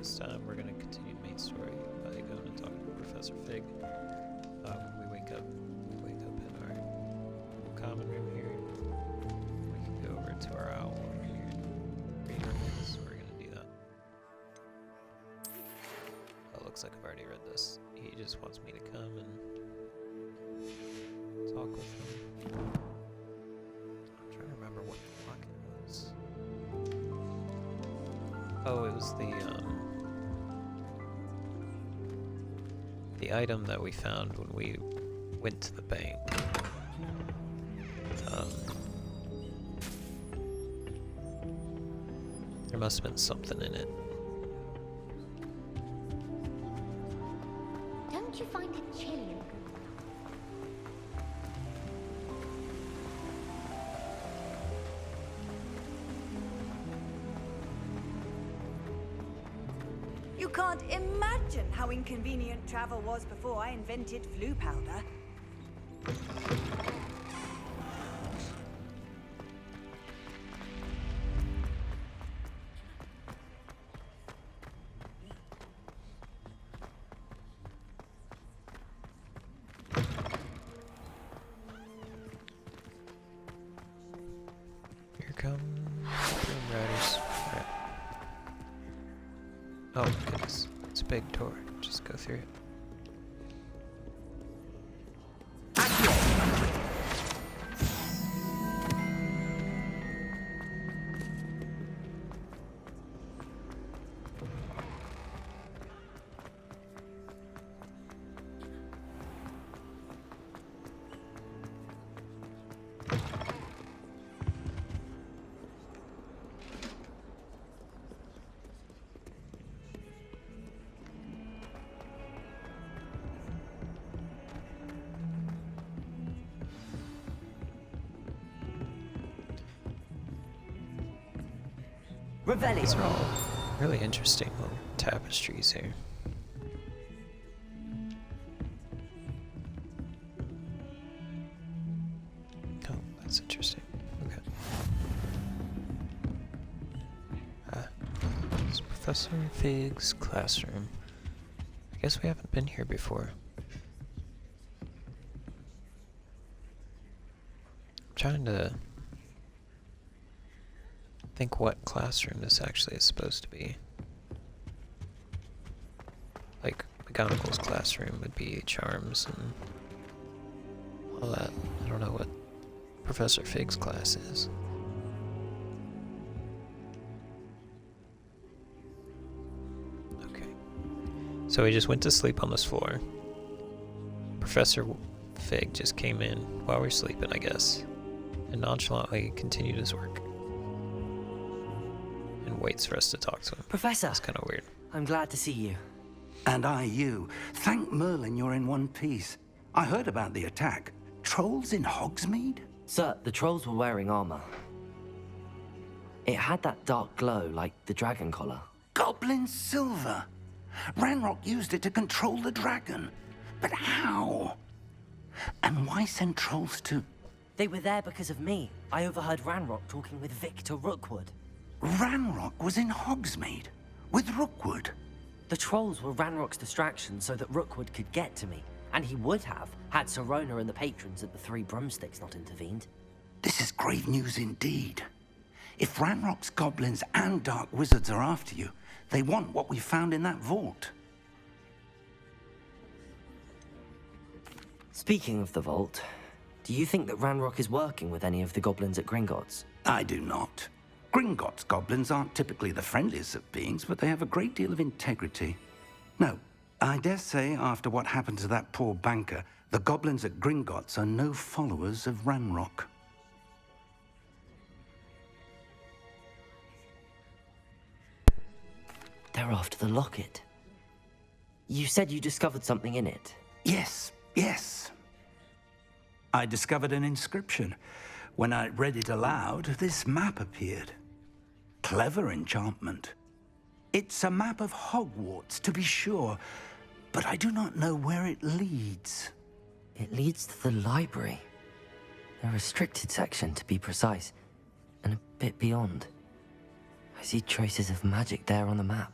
next time we're going to continue the main story by going and talking to Professor Fig. When we wake up in our common room here. We can go over to our owl over here and read our books, so we're going to do that. Oh, looks like I've already read this. He just wants me to come and talk with him. I'm trying to remember what block it was. Oh, it was the item that we found when we went to the bank. There must have been something in it. Don't you find it chilly? You can't imagine how inconvenient travel was before I invented flu powder. Here come Broom Riders. Alright. Oh goodness, it's a big door. Just go through it. These are all really interesting little tapestries here. Oh, that's interesting. Okay. It's Professor Fig's classroom. I guess we haven't been here before. I'm trying to think what classroom this actually is supposed to be. Like, McGonagall's classroom would be charms and all that. I don't know what Professor Fig's class is. Okay. So we just went to sleep on this floor. Professor Fig just came in while we were sleeping, I guess, and nonchalantly continued his work. Waits for us to talk to him. Professor! That's kind of weird. I'm glad to see you. And I you. Thank Merlin you're in one piece. I heard about the attack. Trolls in Hogsmeade? Sir, the trolls were wearing armor. It had that dark glow like the dragon collar. Goblin silver! Ranrock used it to control the dragon. But how? And why send trolls to... They were there because of me. I overheard Ranrock talking with Victor Rookwood. Ranrock was in Hogsmeade with Rookwood. The trolls were Ranrock's distraction so that Rookwood could get to me, and he would have had Sirona and the patrons at the Three Broomsticks not intervened. This is grave news indeed. If Ranrock's goblins and dark wizards are after you, they want what we found in that vault. Speaking of the vault, do you think that Ranrock is working with any of the goblins at Gringotts? I do not. Gringotts goblins aren't typically the friendliest of beings, but they have a great deal of integrity. No, I dare say after what happened to that poor banker, the goblins at Gringotts are no followers of Ranrock. They're after the locket. You said you discovered something in it. Yes. I discovered an inscription. When I read it aloud, this map appeared. Clever enchantment. It's a map of Hogwarts, to be sure, but I do not know where it leads. It leads to the library. A restricted section, to be precise, and a bit beyond. I see traces of magic there on the map.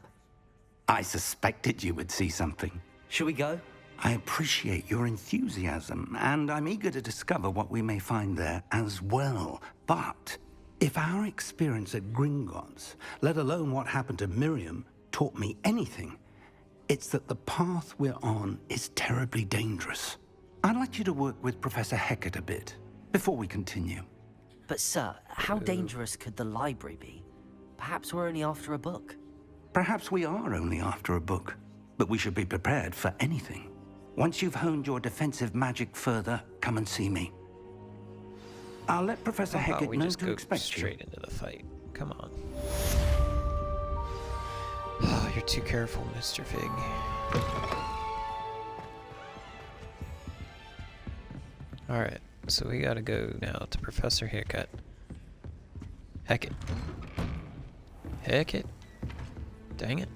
I suspected you would see something. Shall we go? I appreciate your enthusiasm, and I'm eager to discover what we may find there as well. But if our experience at Gringotts, let alone what happened to Miriam, taught me anything, it's that the path we're on is terribly dangerous. I'd like you to work with Professor Hecat a bit before we continue. But sir, how dangerous could the library be? Perhaps we're only after a book. Perhaps we are only after a book, but we should be prepared for anything. Once you've honed your defensive magic further, come and see me. I'll let Professor How about Hecat we know just to go expect straight you. into the fight? Come on. Oh, you're too careful, Mr. Fig. Alright, so we gotta go now to Professor Hecat. Hecat. Hecat? Dang it.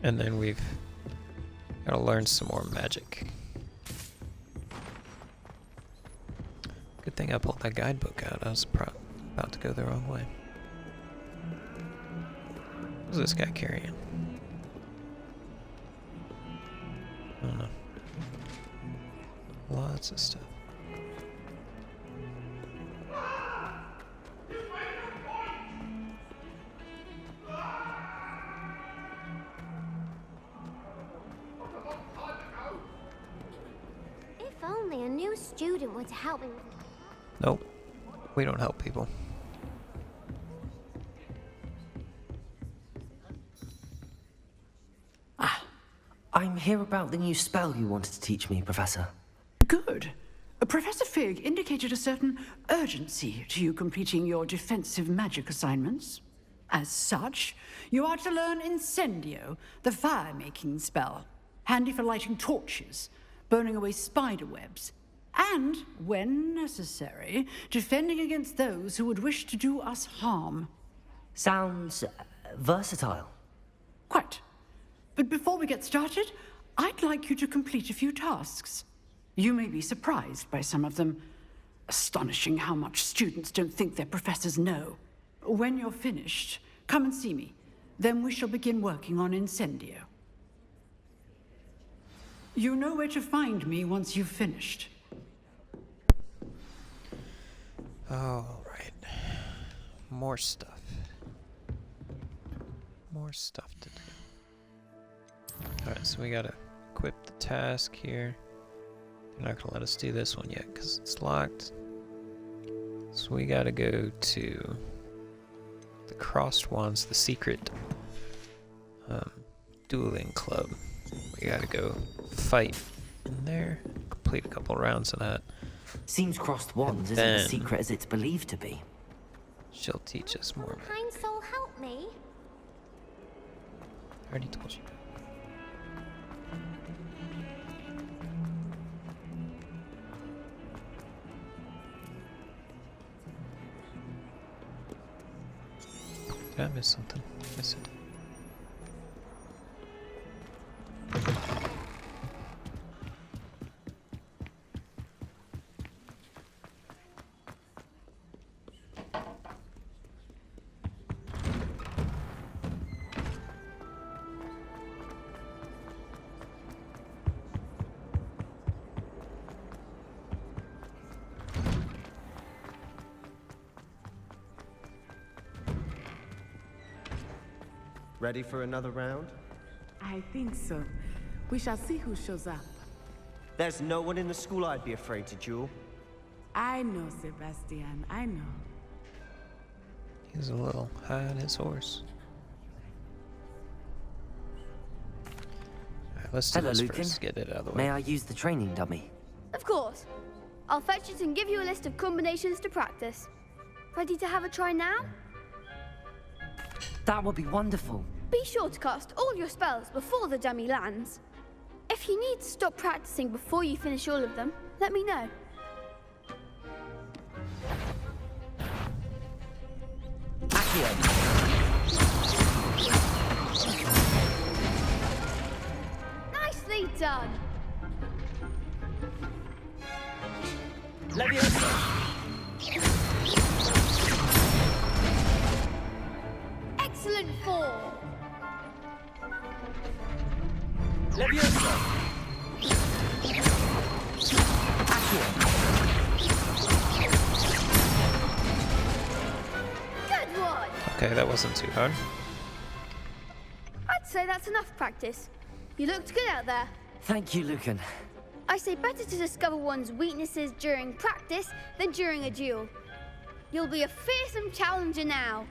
And then we've gotta learn some more magic. Good thing I pulled that guidebook out. I was about to go the wrong way. What's this guy carrying? I don't know. Lots of stuff. If only a new student were to help me with Nope. We don't help people. I'm here about the new spell you wanted to teach me, Professor. Good. Professor Fig indicated a certain urgency to you completing your defensive magic assignments. As such, you are to learn Incendio, the fire-making spell, handy for lighting torches, burning away spider webs, and, when necessary, defending against those who would wish to do us harm. Sounds versatile. Quite. But before we get started, I'd like you to complete a few tasks. You may be surprised by some of them. Astonishing how much students don't think their professors know. When you're finished, come and see me. Then we shall begin working on Incendio. You know where to find me once you've finished. All right. More stuff. More stuff to do. Alright, so we gotta equip the task here. They're not gonna let us do this one yet because it's locked. So we gotta go to the Crossed Wands, the secret dueling club. We gotta go fight in there, complete a couple rounds of that. Seems crossed wands isn't then- as secret as it's believed to be. She'll teach us more. Kind soul help me. I already told you. Did I miss something? Miss it. Ready for another round? I think so. We shall see who shows up. There's no one in the school I'd be afraid to duel. I know, Sebastian. I know. He's a little high on his horse. Alright, let's do Hello, this Lucan. first. Get it out of the way. May I use the training dummy? Of course. I'll fetch it and give you a list of combinations to practice. Ready to have a try now? That would be wonderful. Be sure to cast all your spells before the dummy lands. If you need to stop practicing before you finish all of them, let me know. Accio. Nicely done. Leviosa. Excellent form. Good one! Okay, that wasn't too hard. I'd say that's enough practice. You looked good out there. Thank you, Lucan. I say better to discover one's weaknesses during practice than during a duel. You'll be a fearsome challenger now.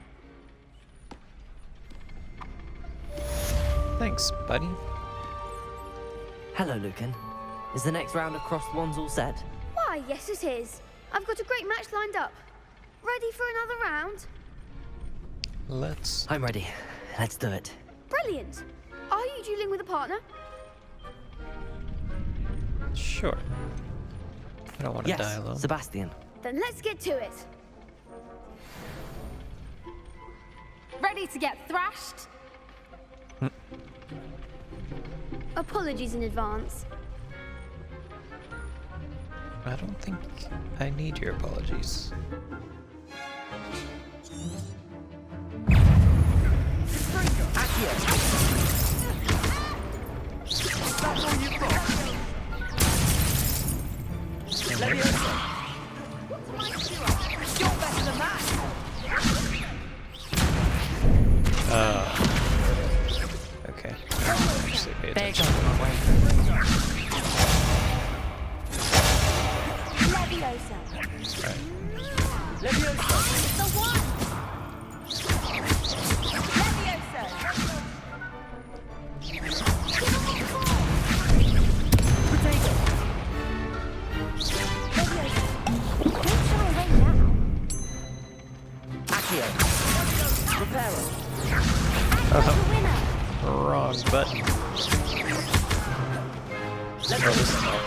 Thanks, buddy. Hello, Lucan. Is the next round of crossed wands all set? Why, yes it is. I've got a great match lined up. Ready for another round? Let's... I'm ready. Let's do it. Brilliant. Are you dueling with a partner? Sure. I don't want to Yes, die alone. Sebastian. Then let's get to it. Ready to get thrashed? Apologies in advance. I don't think I need your apologies. Okay. Actually pay attention. Leviosa. Right. The one. Wrong button. Oh, this is not really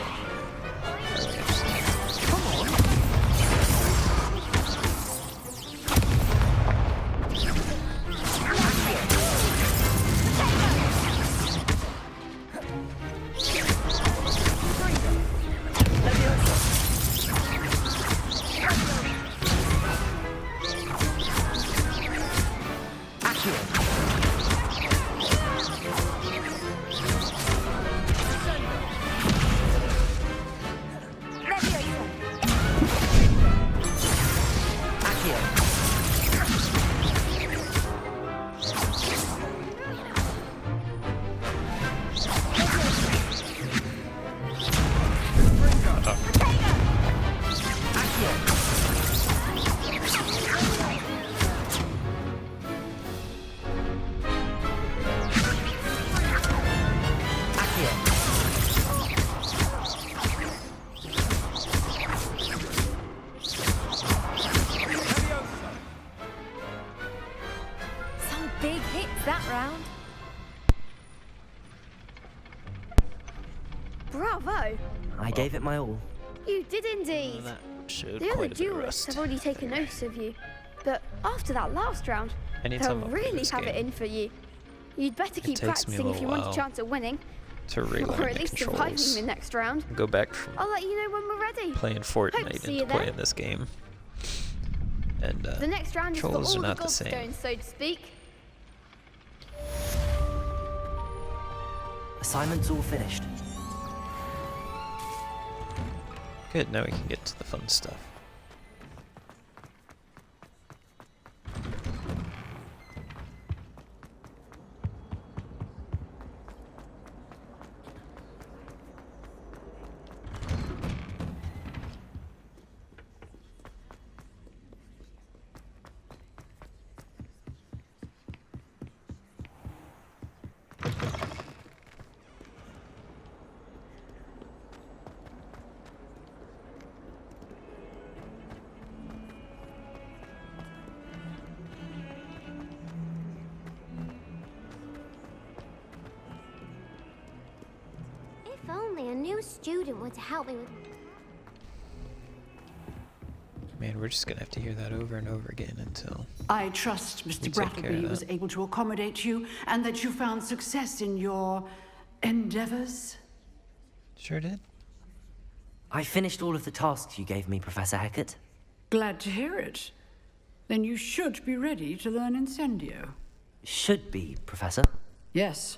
interesting. Some big hits that round. Bravo! I gave it my all. You did indeed. That showed The other quite a bit of duelists rust. have already taken notice of you. But after that last round, Anytime they'll I play really this have it game, in for you. You'd better keep takes me a practicing if you little want a while chance at winning. to relearn Or at the least surviving controls. the next round. Go back from I'll let you know when we're ready. playing Fortnite see you into there. playing this game. And The next round is for all controls are the not the same. godstones, so to speak. Assignment's all finished. Good, now we can get to the fun stuff. If only a new student were to help me with... Man, we're just gonna have to hear that over and over again until... I trust You Mr. take care of Brattleby was that. able to accommodate you and that you found success in your endeavors. Sure did. I finished all of the tasks you gave me, Professor Hecat. Glad to hear it. Then you should be ready to learn Incendio. Should be, Professor. Yes.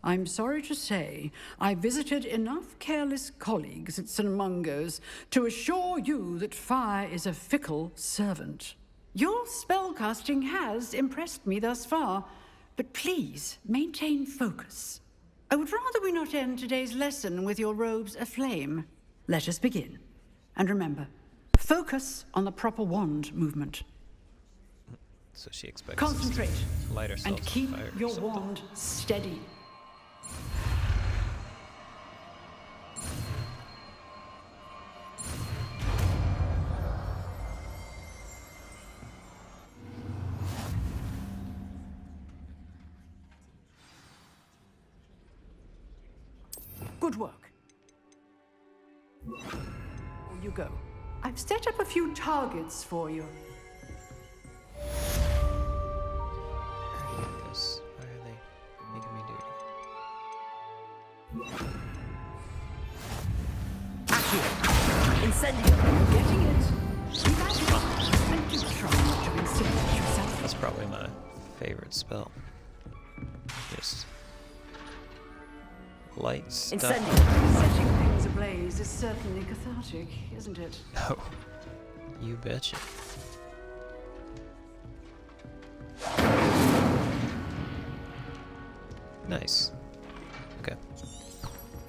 I'm sorry to say, I visited enough careless colleagues at St. Mungo's to assure you that fire is a fickle servant. Your spellcasting has impressed me thus far, but please maintain focus. I would rather we not end today's lesson with your robes aflame. Let us begin. And remember, focus on the proper wand movement. So she expects Concentrate us to light ourselves and keep on fire or your something. wand steady. Good work. On you go. I've set up a few targets for you. This. Why are they making me do it? Incendio! Getting it. And do try not to incinerate yourself. That's probably my favorite spell. Just light stuff. Incendio! Setting things ablaze is certainly cathartic, isn't it? Oh, you betcha. Nice. Okay.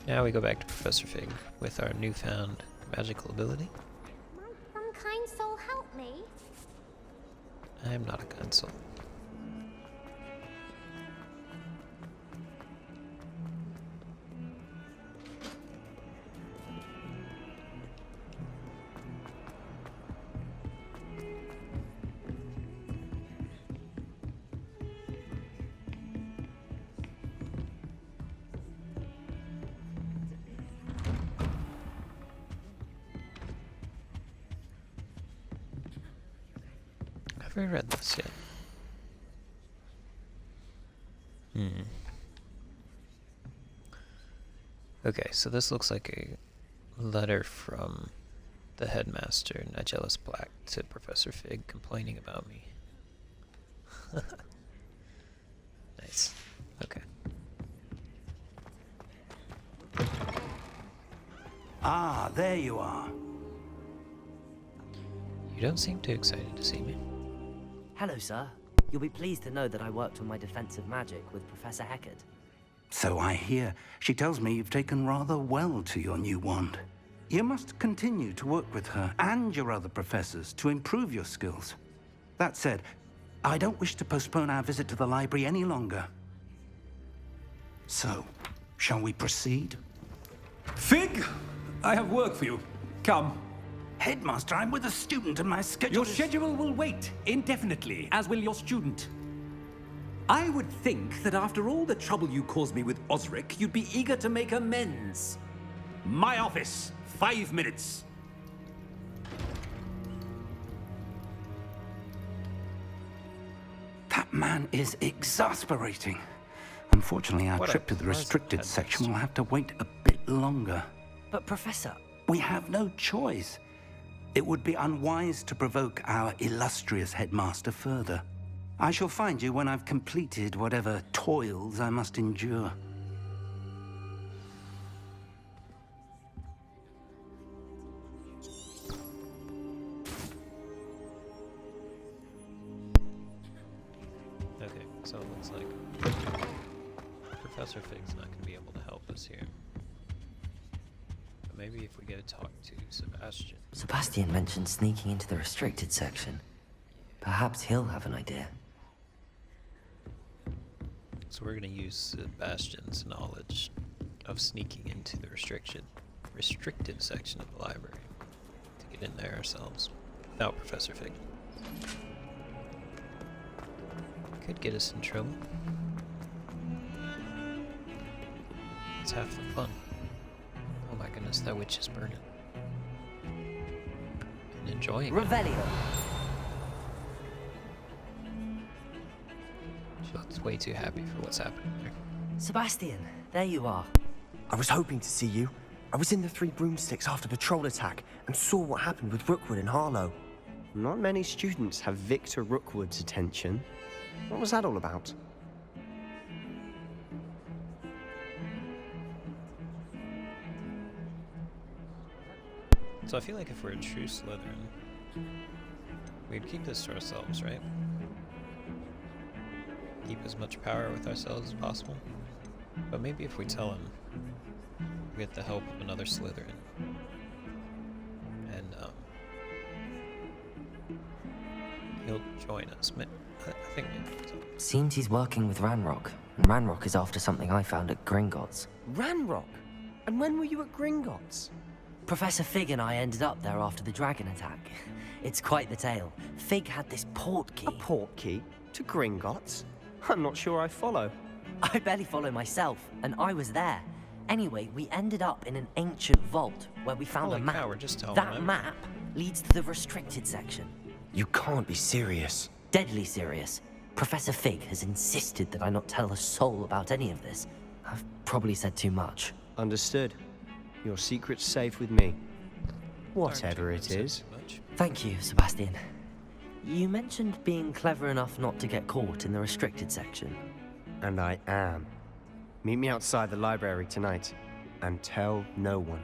Now we go back to Professor Fig with our newfound magical ability. Might some kind soul help me? I am not a kind soul. Have I read this yet? Okay, so this looks like a letter from the headmaster, Nigellus Black, to Professor Fig complaining about me. Nice. Okay. Ah, there you are. You don't seem too excited to see me. Hello, sir. You'll be pleased to know that I worked on my defensive magic with Professor Heckard. So I hear. She tells me you've taken rather well to your new wand. You must continue to work with her and your other professors to improve your skills. That said, I don't wish to postpone our visit to the library any longer. So, shall we proceed? Fig, I have work for you. Come. Headmaster, I'm with a student and my schedule Your is... schedule will wait indefinitely, as will your student. I would think that after all the trouble you caused me with Osric, you'd be eager to make amends. My office, 5 minutes. That man is exasperating. Unfortunately, our What a trip to the pleasant restricted section will headmaster. have to wait a bit longer. But, Professor, We have no choice. It would be unwise to provoke our illustrious headmaster further. I shall find you when I've completed whatever toils I must endure. Okay, so it looks like Professor Fig's not going to be able to help us here. But maybe if we go talk to Sebastian. Sebastian mentioned sneaking into the restricted section. Perhaps he'll have an idea. So we're going to use Sebastian's knowledge of sneaking into the restricted section of the library to get in there ourselves without Professor Fig. Could get us in trouble. It's half the fun. Oh my goodness, that witch is burning. And enjoying it. Revelio! She looks way too happy for what's happening there. Sebastian, there you are. I was hoping to see you. I was in the Three Broomsticks after the troll attack and saw what happened with Rookwood and Harlow. Not many students have Victor Rookwood's attention. What was that all about? So I feel like if we're a true Slytherin, we'd keep this to ourselves, right? Keep as much power with ourselves as possible. But maybe if we tell him, we get the help of another Slytherin. And, he'll join us. I think maybe so. Seems he's working with Ranrock, and Ranrock is after something I found at Gringotts. Ranrock? And when were you at Gringotts? Professor Fig and I ended up there after the dragon attack. It's quite the tale. Fig had this port key. A port key? To Gringotts? I'm not sure I follow. I barely follow myself, and I was there. Anyway, we ended up in an ancient vault where we found a Holy map. cow, we're just telling That them. map leads to the restricted section. You can't be serious. Deadly serious. Professor Fig has insisted that I not tell a soul about any of this. I've probably said too much. Understood. Your secret's safe with me. Whatever it is. Thank you, Sebastian. You mentioned being clever enough not to get caught in the restricted section. And I am. Meet me outside the library tonight, and tell no one.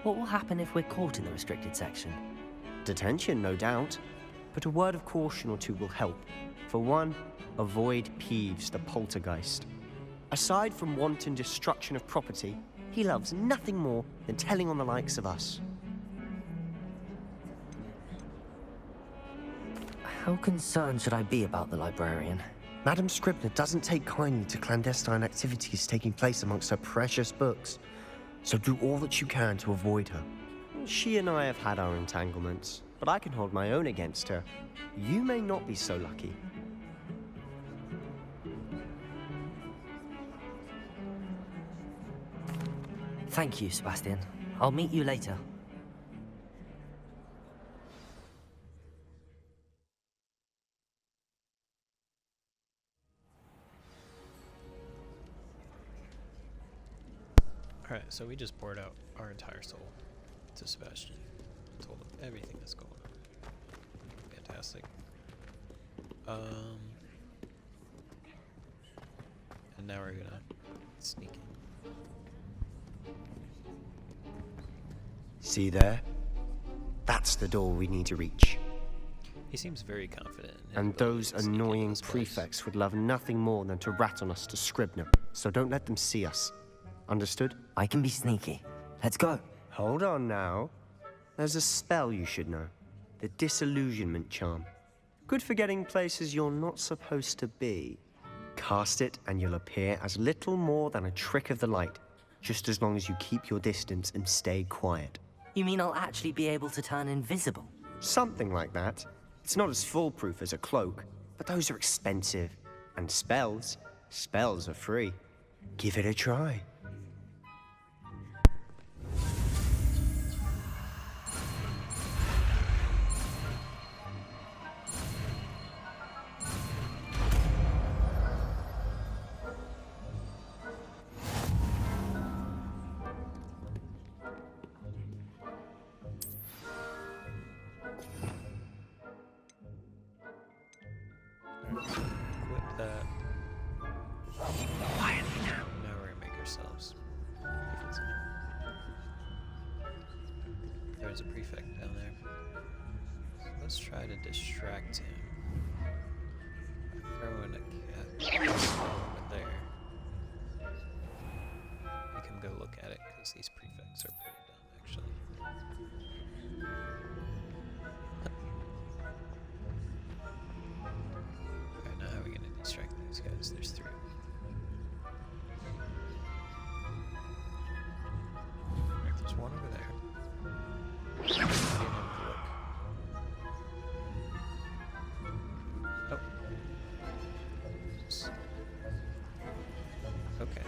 What will happen if we're caught in the restricted section? Detention, no doubt. But a word of caution or two will help. For one, avoid Peeves, the poltergeist. Aside from wanton destruction of property, he loves nothing more than telling on the likes of us. How concerned should I be about the librarian? Madam Scribner doesn't take kindly to clandestine activities taking place amongst her precious books. So do all that you can to avoid her. She and I have had our entanglements, but I can hold my own against her. You may not be so lucky. Thank you, Sebastian. I'll meet you later. Alright, so we just poured out our entire soul to Sebastian. Told him everything that's going on. Fantastic. And now we're gonna sneak in. See there? That's the door we need to reach. He seems very confident in his And ability those to sneak into annoying this place. prefects would love nothing more than to rat on us to Scribner. So don't let them see us. Understood? I can be sneaky. Let's go. Hold on now. There's a spell you should know. The Disillusionment Charm. Good for getting places you're not supposed to be. Cast it and you'll appear as little more than a trick of the light, just as long as you keep your distance and stay quiet. You mean I'll actually be able to turn invisible? Something like that. It's not as foolproof as a cloak, but those are expensive. And spells are free. Give it a try. Equip that. Quietly now. Now we're gonna make ourselves invincible. There's a prefect down there. So let's try to distract him. Throw in a cat over there. Make him go look at it, because these prefects are pretty dumb, actually. Alright, now how are we gonna distract these guys? There's three. Alright, there's one over there. Get him to look. Oh. Just- Okay.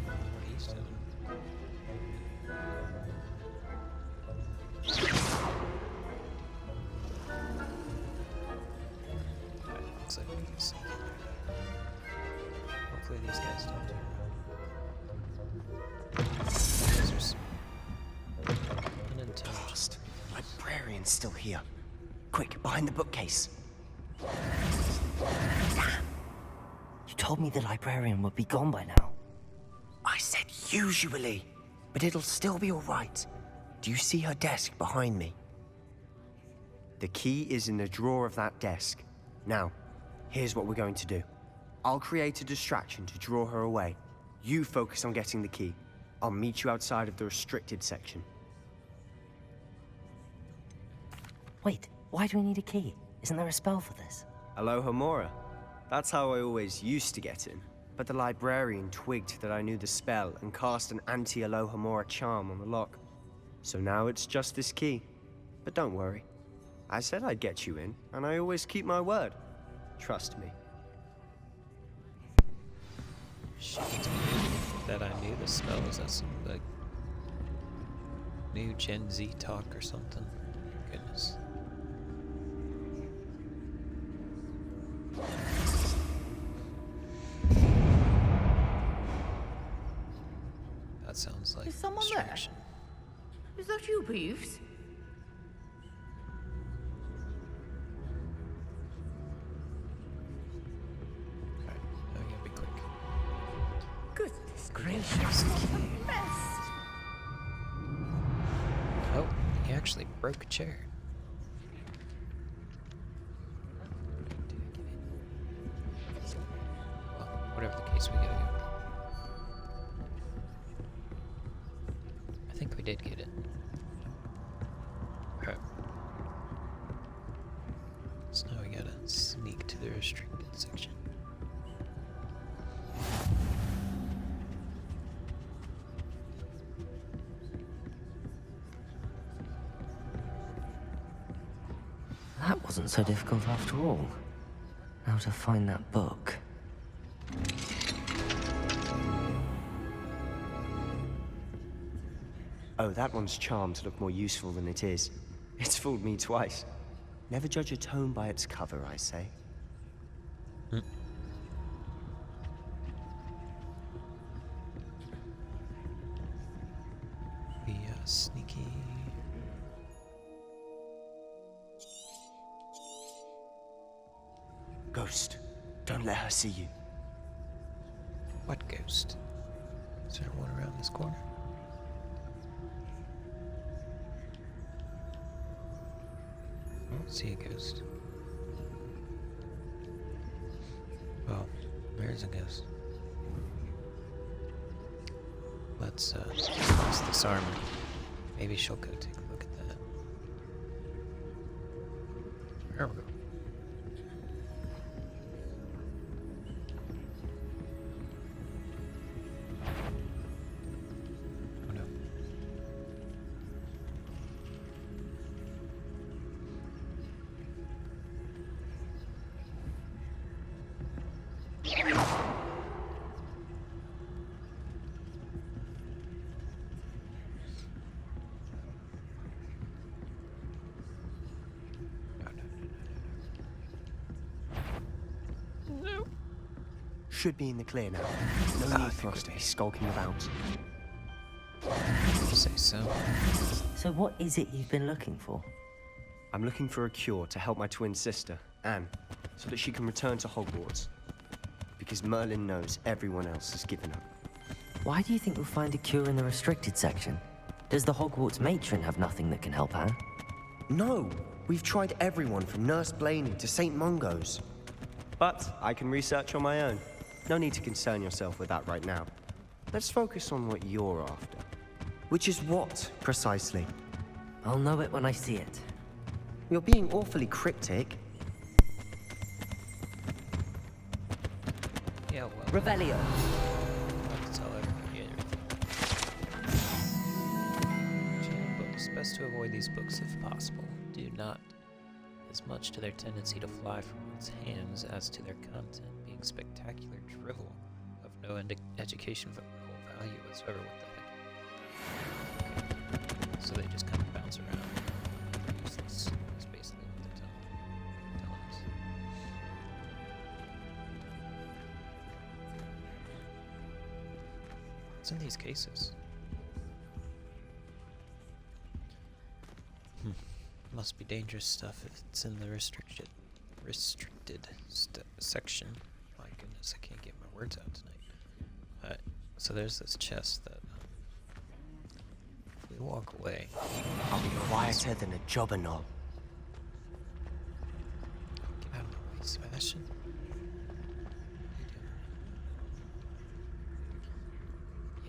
What he's doing. Alright, looks like we can sneak in there. Hopefully these guys don't do These are some unintelligent. Lost. Librarian's still here. Quick, behind the bookcase. Damn. You told me the librarian would be gone by now. I said usually, but it'll still be all right. Do you see her desk behind me? The key is in the drawer of that desk. Now, here's what we're going to do. I'll create a distraction to draw her away. You focus on getting the key. I'll meet you outside of the restricted section. Wait, why do we need a key? Isn't there a spell for this? Alohomora. That's how I always used to get in. But the librarian twigged that I knew the spell and cast an anti-Alohomora charm on the lock. So now it's just this key. But don't worry. I said I'd get you in, and I always keep my word. Trust me. Shit. That I knew the spell. Is that some, like, new Gen Z talk or something? Goodness. That sounds like Is someone distraction. Is that you, Peeves? Alright, now we gotta be quick. Goodness gracious. Best. Oh, he actually broke a chair. Well, whatever the case, we gotta go. I think we did get it. Alright. So now we gotta sneak to the restricted section. That wasn't so difficult after all. Now to find that book. Oh, that one's charmed to look more useful than it is. It's fooled me twice. Never judge a tome by its cover, I say. Be sneaky. Ghost, don't let her see you. What ghost? Is there one around this corner? I don't see a ghost. Oh, there's a ghost. Let's use this armor. Maybe she'll go take a look at that. There we go. Oh no. Should be in the clear now. No need for us to be skulking about. You say so. So what is it you've been looking for? I'm looking for a cure to help my twin sister, Anne, so that she can return to Hogwarts. Because Merlin knows everyone else has given up. Why do you think we'll find a cure in the restricted section? Does the Hogwarts matron have nothing that can help Anne? No! We've tried everyone from Nurse Blaney to St. Mungo's. But I can research on my own. No need to concern yourself with that right now. Let's focus on what you're after. Which is what, precisely? I'll know it when I see it. You're being awfully cryptic. Yeah, well. Revelio. I'll tell everybody everything. Chain books. Best to avoid these books if possible. Do not. As much to their tendency to fly from one's hands as to their content being spectacular drivel of no education value whatsoever. What the heck? Okay. So they just kind of bounce around. They're useless. That's basically what they're telling us. What's in these cases? Must be dangerous stuff if it's in the restricted section. My goodness, I can't get words out tonight. So there's this chest that if we walk away, I'll be quieter than a jobberknoll. get out of my way, Sebastian.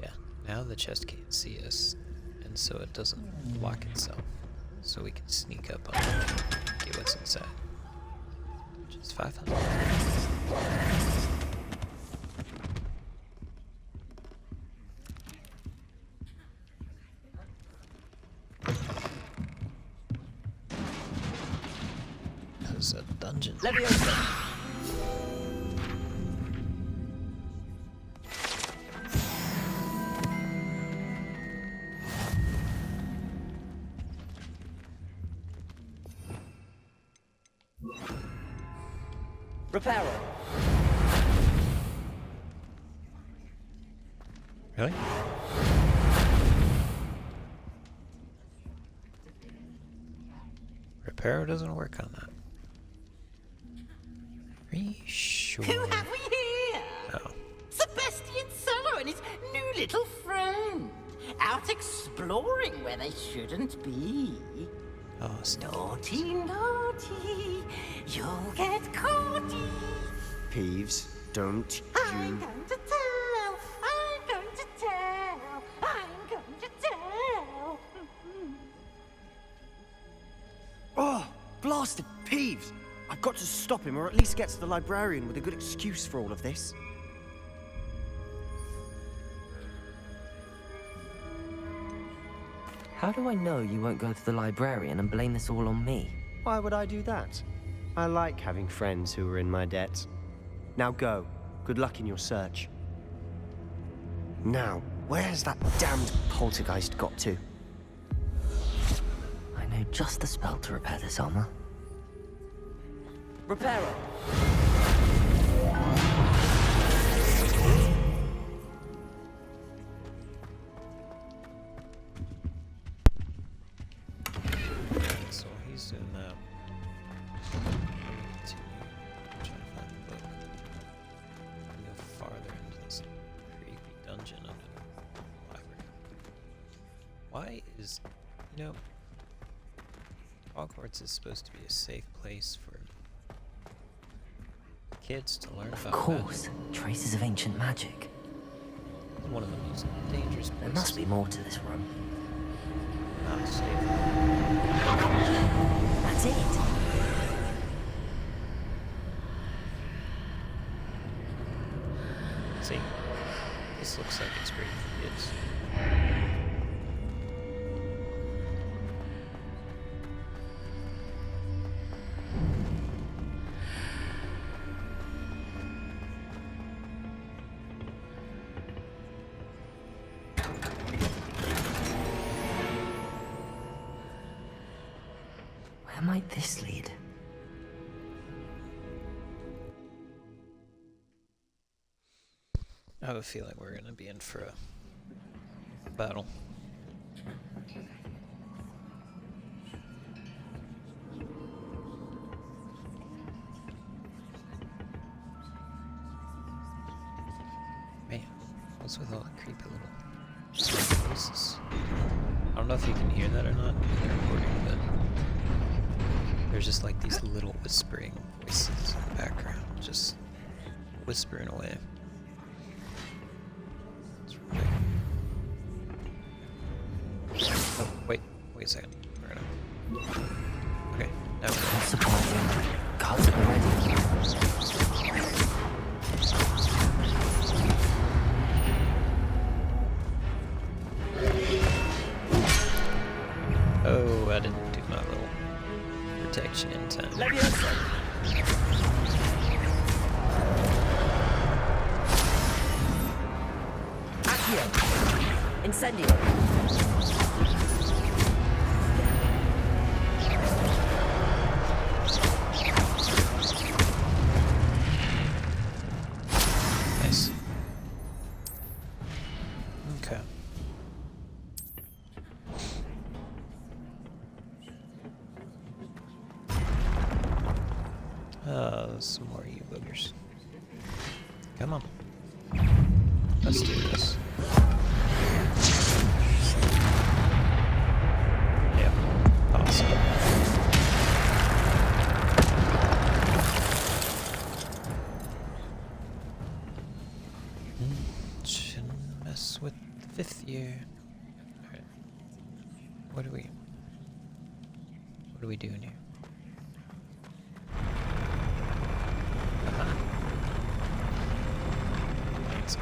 Yeah, now the chest can't see us, and so it doesn't lock itself, so we can sneak up on it and get what's inside. Which is 500. This is a dungeon. Reparo. Really? Reparo doesn't work on that. Are you sure? Who have we here? Oh. Sebastian Solo and his new little friend. Out exploring where they shouldn't be. Oh, naughty, naughty. You'll get caughty. Peeves, don't I'm you... going to tell. I'm going to tell. I'm going to tell. Oh, blasted Peeves! I've got to stop him, or at least get to the librarian with a good excuse for all of this. How do I know you won't go to the librarian and blame this all on me? Why would I do that? I like having friends who are in my debt. Now go. Good luck in your search. Now, where's that damned poltergeist got to? I know just the spell to repair this armor. Reparo. So he's doing that. Let me continue. I'm trying to find the book. We go farther into this creepy dungeon under the library. Why is, you know, Hogwarts is supposed to be a safe place for kids to learn about. Of course, traces of ancient magic. It's one of the most dangerous places. There must be more to this room. Not safe. That's it. See, this looks like it's great for kids. Where might this lead? I have a feeling we're gonna be in for a battle. Man, what's with all the creepy little voices? I don't know if you can hear that or not in the recording, but there's just like these little whispering voices in the background, just whispering away. Oh, wait a second. We're gonna... Okay, now we're gonna... Surprising. Cards already. Oh, I didn't do my little protection in time. Accio. Incendio. Nice. Okay. Some more you boogers. Come on. Let's do this. Yeah, awesome. Shouldn't mess with the 5th year. Alright. What are we doing here? Thanks.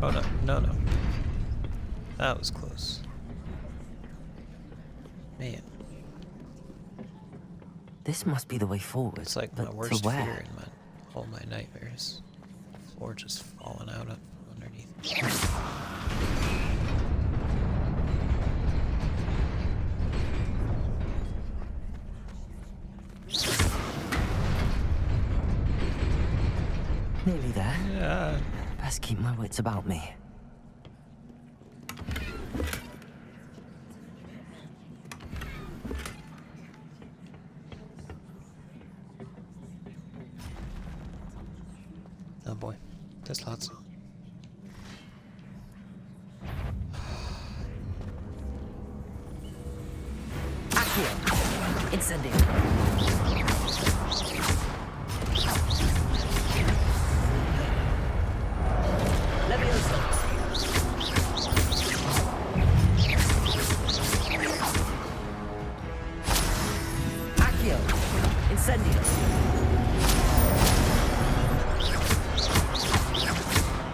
Oh no, no, no. That was close. Man. This must be the way forward. It's like but my worst to where? fear in all my nightmares. The floor just falling out from underneath. Nearly there. Yeah. Best keep my wits about me. Oh boy, there's lots. Accio! Incendio! Levioso! Accio! Incendio!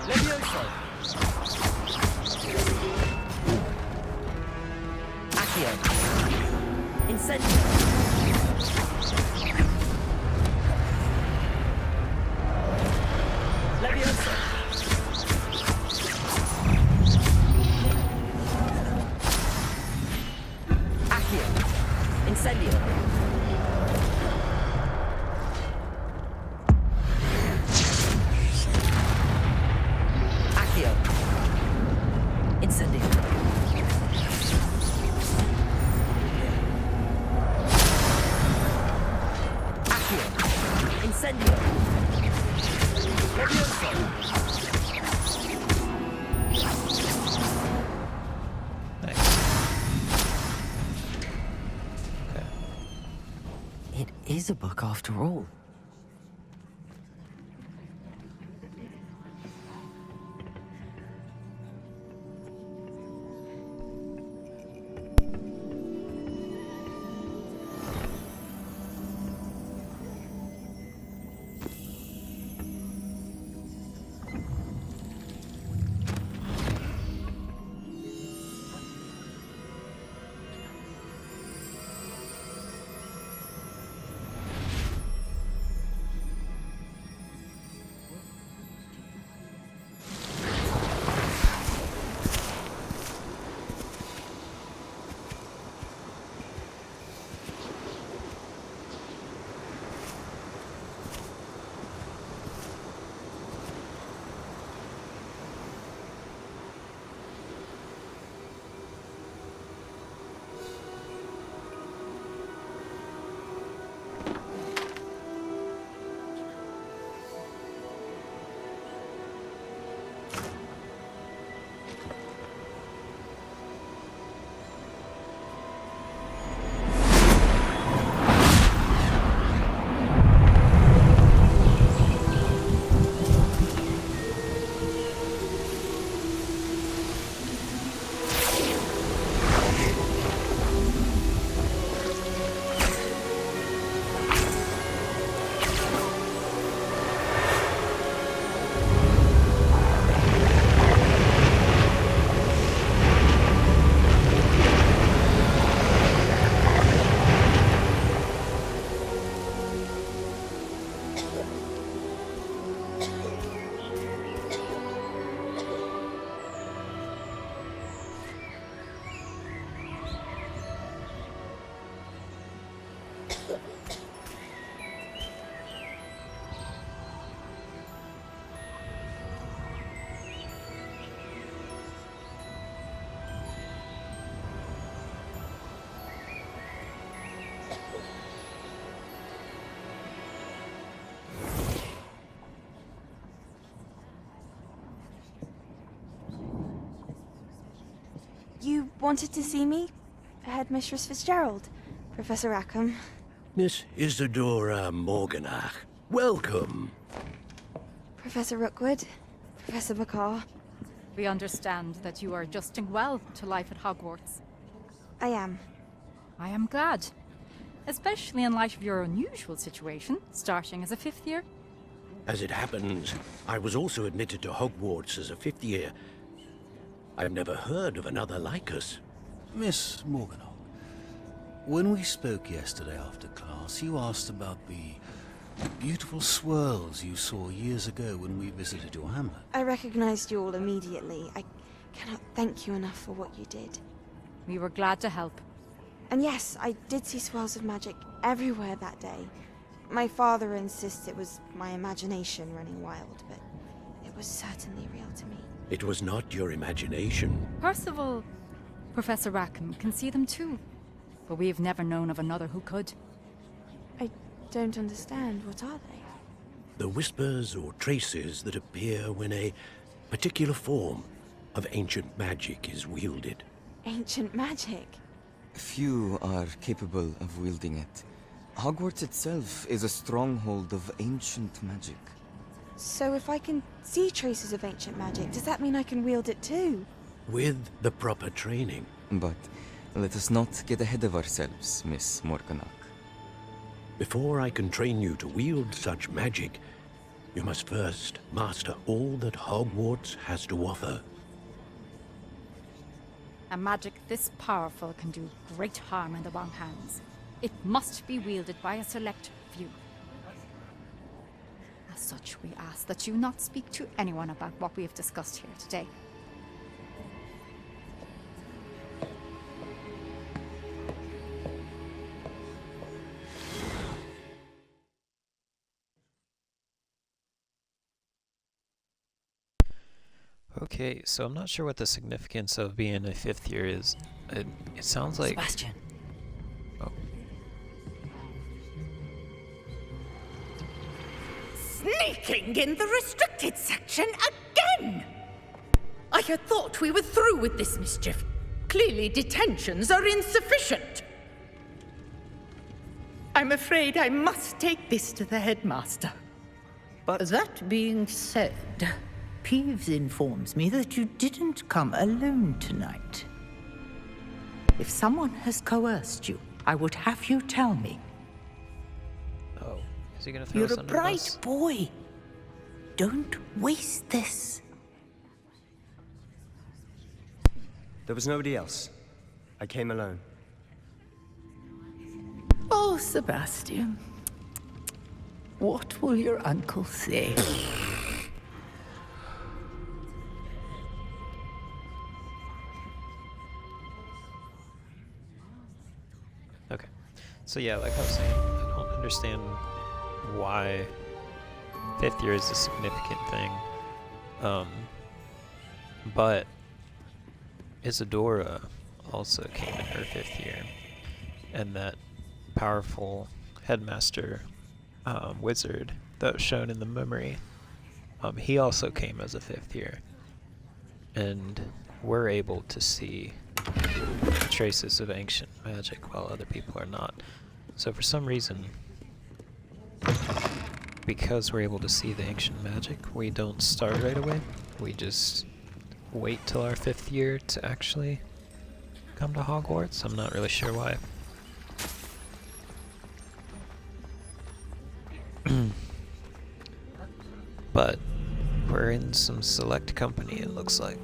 Levioso! Accio! Incendio! Levioso! Accio! Incendio! Accio! Incendio! Accio! Incendio! Levioso! Nice. Okay. It is a book after all. You wanted to see me? Headmistress Fitzgerald, Professor Rackham. Miss Isadora Morganach, welcome. Professor Rookwood, Professor Bakar. We understand that you are adjusting well to life at Hogwarts. I am. I am glad. Especially in light of your unusual situation, starting as a 5th year. As it happens, I was also admitted to Hogwarts as a 5th year. I've never heard of another like us. Miss Morganach, when we spoke yesterday after class, you asked about the beautiful swirls you saw years ago when we visited your hamlet. I recognized you all immediately. I cannot thank you enough for what you did. We were glad to help. And yes, I did see swirls of magic everywhere that day. My father insists it was my imagination running wild, but it was certainly real to me. It was not your imagination. Percival, Professor Rackham can see them too. But we have never known of another who could. I don't understand. What are they? The whispers or traces that appear when a particular form of ancient magic is wielded. Ancient magic? Few are capable of wielding it. Hogwarts itself is a stronghold of ancient magic. So if I can see traces of ancient magic, does that mean I can wield it too? With the proper training. But let us not get ahead of ourselves, Miss Morganach. Before I can train you to wield such magic, you must first master all that Hogwarts has to offer. A magic this powerful can do great harm in the wrong hands. It must be wielded by a select few. As such, we ask that you not speak to anyone about what we have discussed here today. Okay, so I'm not sure what the significance of being a 5th year is. It sounds like... Sebastian. Oh. Sneaking in the restricted section again! I had thought we were through with this mischief. Clearly detentions are insufficient. I'm afraid I must take this to the headmaster. But that being said, Peeves informs me that you didn't come alone tonight. If someone has coerced you, I would have you tell me. Oh, is he gonna throw You're us a under the bright bus? boy. Don't waste this. There was nobody else. I came alone. Oh, Sebastian. What will your uncle say? Okay. So yeah, like I was saying, I don't understand why 5th year is a significant thing. But Isadora also came in her 5th year. And that powerful headmaster wizard that was shown in the memory, he also came as a 5th year. And we're able to see traces of ancient magic while other people are not. So for some reason, because we're able to see the ancient magic, we don't start right away. We just wait till our 5th year to actually come to Hogwarts. I'm not really sure why. But we're in some select company, it looks like.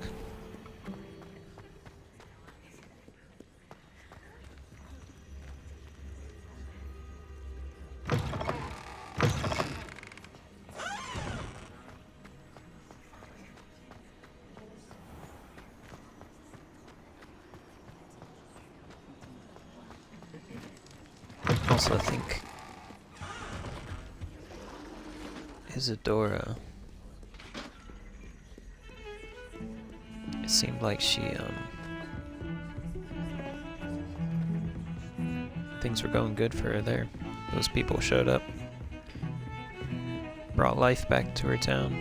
Also, I think Isadora, it seemed like she, things were going good for her there. Those people showed up, brought life back to her town.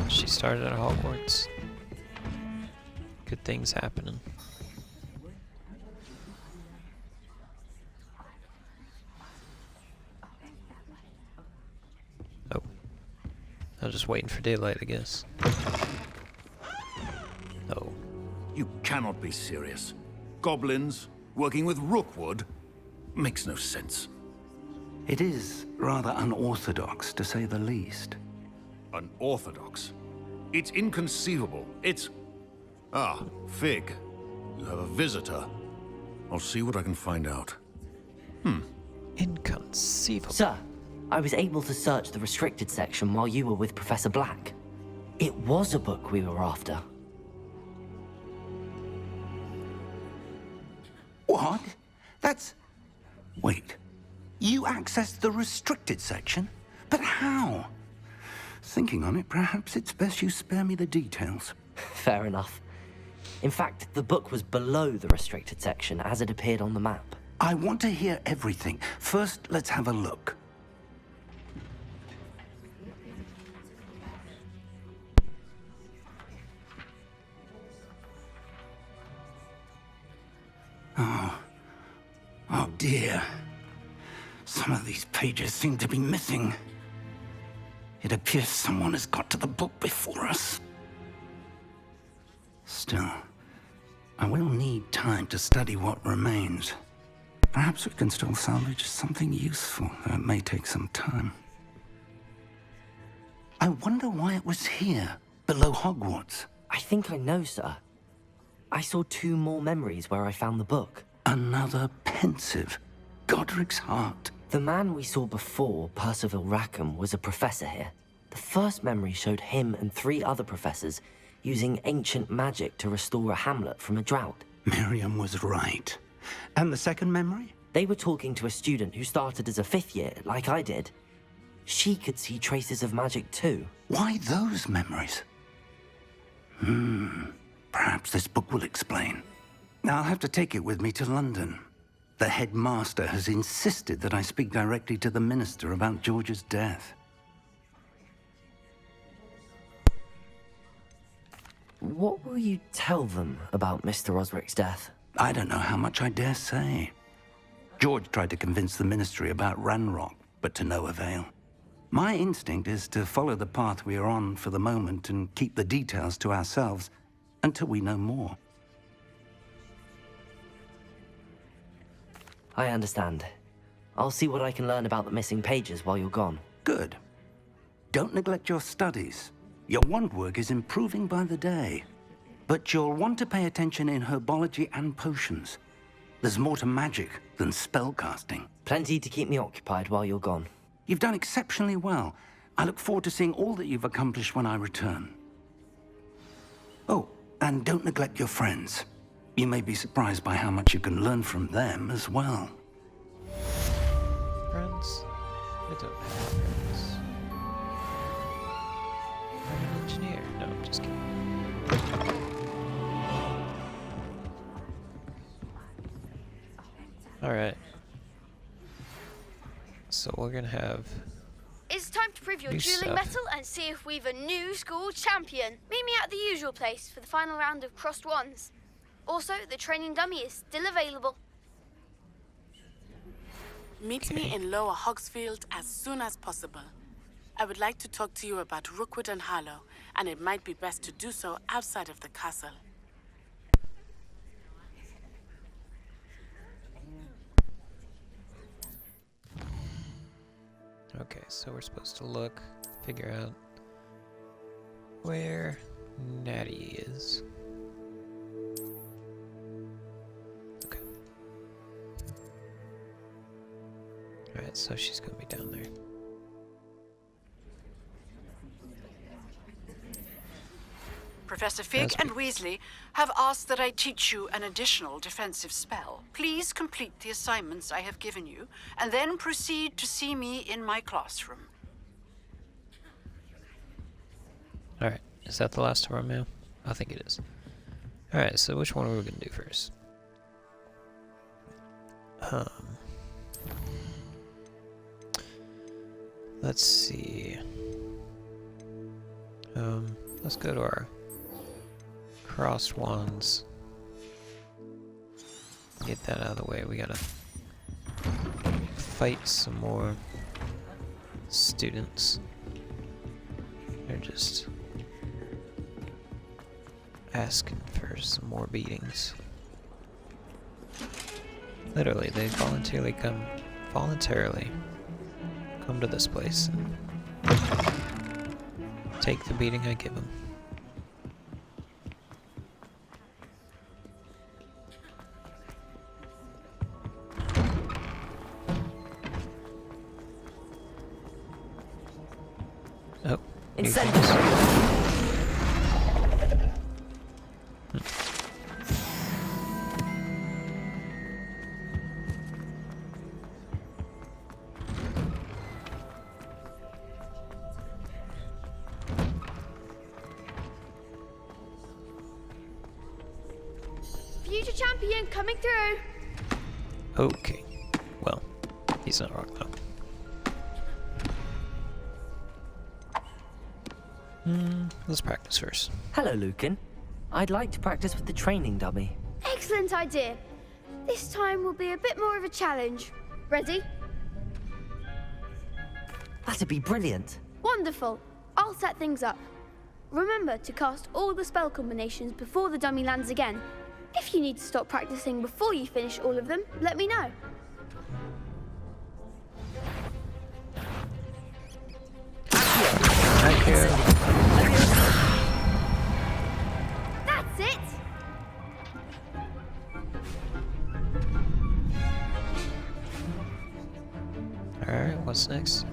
She started at Hogwarts. Good things happening. Oh. I was just waiting for daylight, I guess. Oh. You cannot be serious. Goblins working with Rookwood makes no sense. It is rather unorthodox, to say the least. Unorthodox? It's inconceivable. It's... Ah, Fig. You have a visitor. I'll see what I can find out. Inconceivable. Sir, I was able to search the restricted section while you were with Professor Black. It was a book we were after. What? That's... Wait. You accessed the restricted section? But how? Thinking on it, perhaps it's best you spare me the details. Fair enough. In fact, the book was below the restricted section as it appeared on the map. I want to hear everything. First, let's have a look. Oh dear. Some of these pages seem to be missing. It appears someone has got to the book before us. Still, I will need time to study what remains. Perhaps we can still salvage something useful, though it may take some time. I wonder why it was here, below Hogwarts. I think I know, sir. I saw 2 more memories where I found the book. Another pensive. Godric's heart. The man we saw before, Percival Rackham, was a professor here. The first memory showed him and 3 other professors using ancient magic to restore a hamlet from a drought. Miriam was right. And the second memory? They were talking to a student who started as a 5th year, like I did. She could see traces of magic too. Why those memories? Perhaps this book will explain. I'll have to take it with me to London. The headmaster has insisted that I speak directly to the minister about George's death. What will you tell them about Mr. Osric's death? I don't know how much I dare say. George tried to convince the ministry about Ranrock, but to no avail. My instinct is to follow the path we are on for the moment and keep the details to ourselves until we know more. I understand. I'll see what I can learn about the missing pages while you're gone. Good. Don't neglect your studies. Your wand work is improving by the day. But you'll want to pay attention in herbology and potions. There's more to magic than spellcasting. Plenty to keep me occupied while you're gone. You've done exceptionally well. I look forward to seeing all that you've accomplished when I return. Oh, and don't neglect your friends. You may be surprised by how much you can learn from them as well. Friends? I don't have friends. I'm an engineer. No, I'm just kidding. Alright. So we're gonna have... It's time to prove your new dueling stuff. mettle and see if we've a new school champion. Meet me at the usual place for the final round of crossed wands. Also, the training dummy is still available. Meet me in Lower Hogsfield as soon as possible. I would like to talk to you about Rookwood and Harlow, and it might be best to do so outside of the castle. Okay, so we're supposed to look, figure out where Natty is. Okay. Alright, so she's gonna be down there. Professor Fig and Weasley have asked that I teach you an additional defensive spell. Please complete the assignments I have given you, and then proceed to see me in my classroom. Alright, is that the last of our mail? I think it is. Alright, so which one are we gonna do first? Let's see. Let's go to our crossed wands. Get that out of the way. We gotta fight some more students. They're just asking for some more beatings. Literally, they voluntarily come to this place and take the beating I give them. Oh, Future champion coming through. Okay, well, he's not wrong though. Let's practice first. Hello, Lucan. I'd like to practice with the training dummy. Excellent idea. This time will be a bit more of a challenge. Ready? That'd be brilliant. Wonderful. I'll set things up. Remember to cast all the spell combinations before the dummy lands again. If you need to stop practicing before you finish all of them, let me know. Thank you. That's it! Alright, what's next?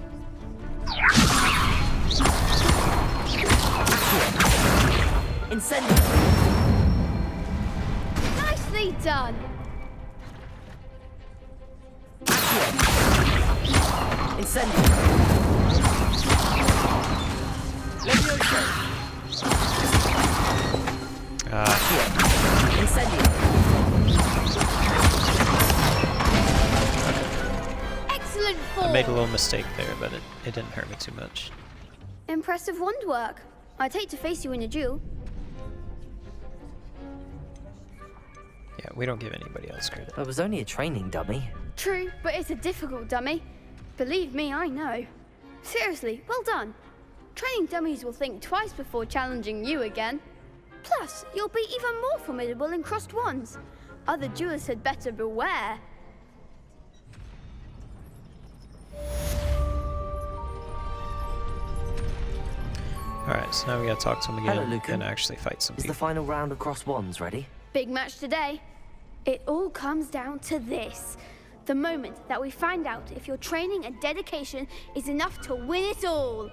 Incendio. Nicely done! Incendio. Levioso. Incendio. Excellent form! I made a little mistake there, but it didn't hurt me too much. Impressive wand work. I'd hate to face you in a duel. Yeah, we don't give anybody else credit. It was only a training dummy. True, but it's a difficult dummy. Believe me, I know. Seriously, well done. Training dummies will think twice before challenging you again. Plus, you'll be even more formidable in crossed wands. Other duelists had better beware. Alright, so now we gotta talk to him again. Hello, Lucan. And actually fight some Is people. the final round of cross wands ready? Big match today. It all comes down to this. The moment that we find out if your training and dedication is enough to win it all.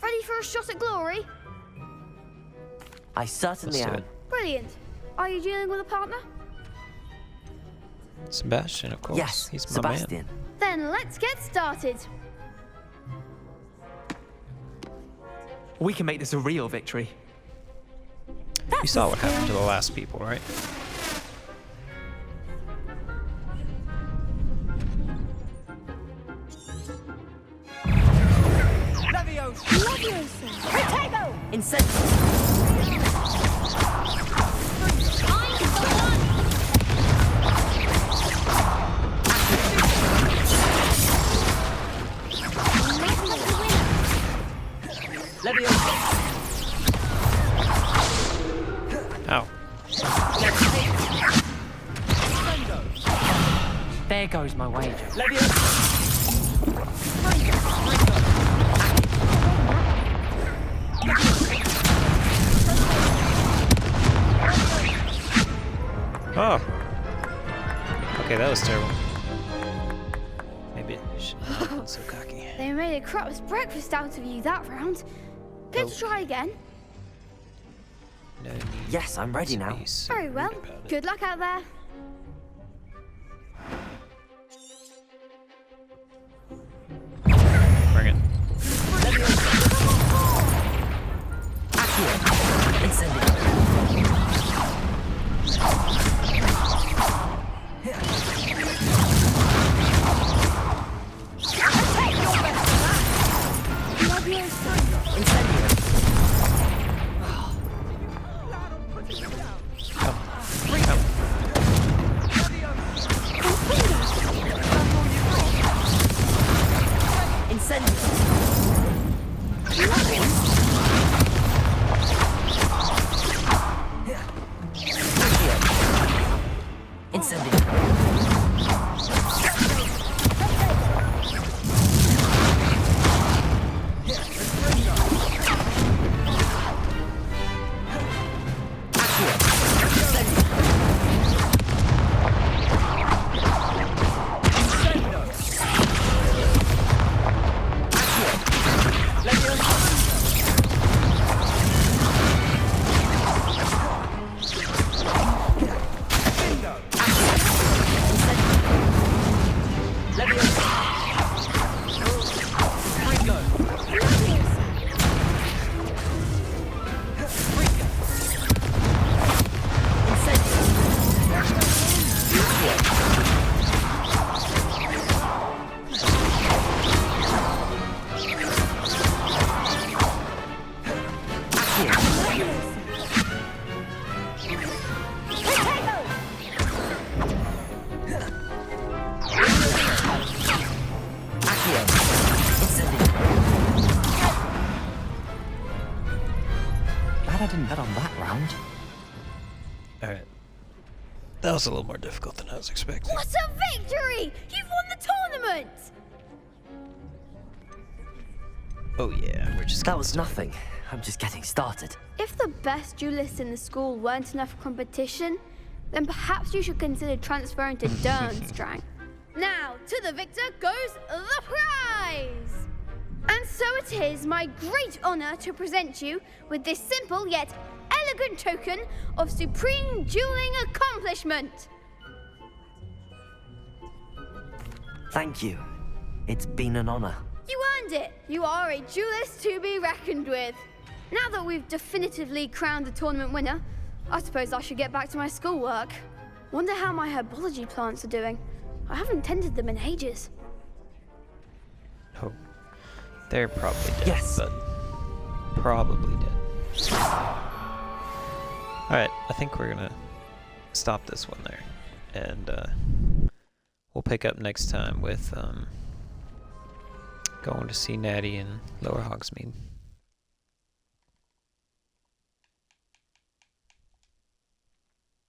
Ready for a shot at glory? I certainly Let's do am. it. Brilliant. Are you dealing with a partner? Sebastian, of course. Yes, He's my Sebastian. man. Then let's get started. We can make this a real victory. You saw what happened to the last people, right? Leviosa. Protego. Incendio. Leviosa. Ow. There goes my wager. Oh. Okay, that was terrible. Maybe I should not have been so cocky. They made a crap's breakfast out of you that round. Let's try again. No need Yes, I'm ready to now. be so Very well. rude about it. Good luck out there. Bring it. Glad I didn't bet on that round. Alright. That was a little more difficult than I was expecting. What a victory! You've won the tournament! Oh yeah, we're just That was nothing. I'm just getting started. If the best duelists in the school weren't enough for competition, then perhaps you should consider transferring to Dernstrang. Now, to the victor goes the prize! And so it is my great honor to present you with this simple yet elegant token of supreme dueling accomplishment. Thank you. It's been an honor. You earned it. You are a duelist to be reckoned with. Now that we've definitively crowned the tournament winner, I suppose I should get back to my schoolwork. Wonder how my herbology plants are doing. I haven't tended them in ages. Oh, they're probably dead. Yes. But probably dead. Alright, I think we're gonna stop this one there. And we'll pick up next time with going to see Natty in Lower Hogsmeade.